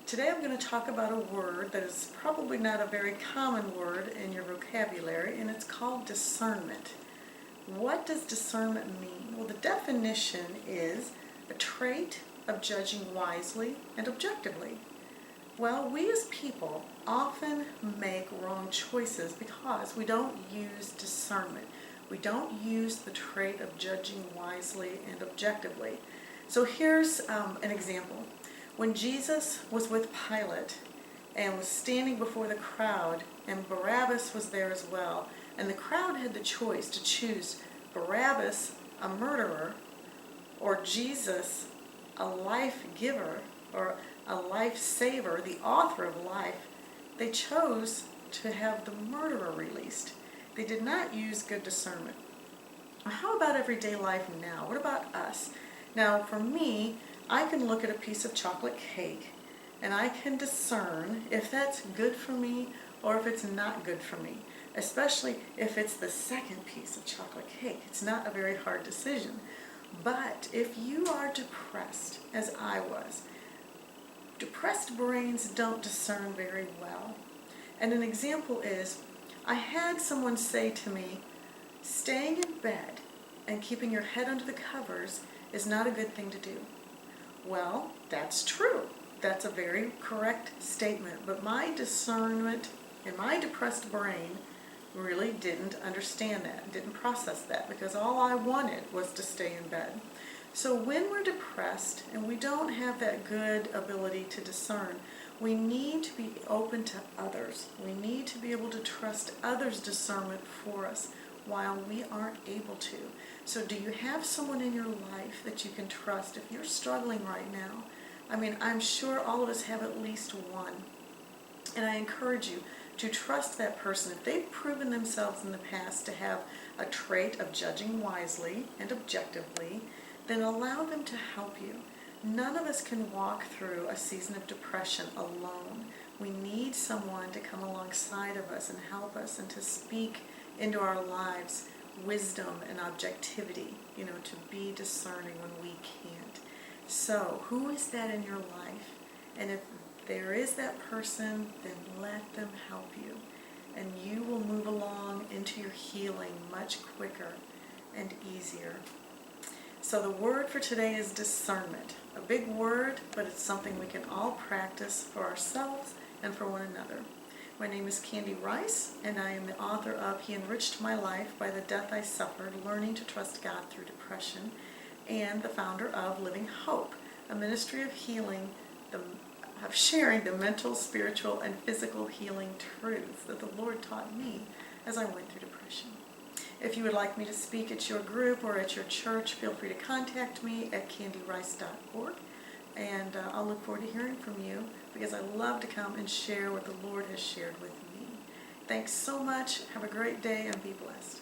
Today I'm going to talk about a word that is probably not a very common word in your vocabulary, and it's called discernment. What does discernment mean? Well, the definition is a trait of judging wisely and objectively. Well, we as people often make wrong choices because we don't use discernment. We don't use the trait of judging wisely and objectively. So here's an example. When Jesus was with Pilate and was standing before the crowd, and Barabbas was there as well, and the crowd had the choice to choose Barabbas, a murderer, or Jesus, a life giver, or a life saver, the author of life, they chose to have the murderer released. They did not use good discernment. How about everyday life now? What about us? Now, for me, I can look at a piece of chocolate cake and I can discern if that's good for me or if it's not good for me, especially if it's the second piece of chocolate cake. It's not a very hard decision. But if you are depressed, as I was, depressed brains don't discern very well. And an example is, I had someone say to me, staying in bed and keeping your head under the covers is not a good thing to do. Well, that's true. That's a very correct statement. But my discernment in my depressed brain really didn't understand that, didn't process that, because all I wanted was to stay in bed. So when we're depressed and we don't have that good ability to discern, we need to be open to others. We need to be able to trust others' discernment for us while we aren't able to. So do you have someone in your life that you can trust? If you're struggling right now, I'm sure all of us have at least one. And I encourage you to trust that person. If they've proven themselves in the past to have a trait of judging wisely and objectively, then allow them to help you. None of us can walk through a season of depression alone. We need someone to come alongside of us and help us and to speak into our lives wisdom and objectivity, to be discerning when we can't. So, who is that in your life? And if there is that person, then let them help you. And you will move along into your healing much quicker and easier. So the word for today is discernment. A big word, but it's something we can all practice for ourselves and for one another. My name is Candy Rice, and I am the author of He Enriched My Life by the Death I Suffered, Learning to Trust God Through Depression, and the founder of Living Hope, a ministry of healing, of sharing the mental, spiritual, and physical healing truths that the Lord taught me as I went through depression. If you would like me to speak at your group or at your church, feel free to contact me at candyrice.org. And I'll look forward to hearing from you because I love to come and share what the Lord has shared with me. Thanks so much. Have a great day and be blessed.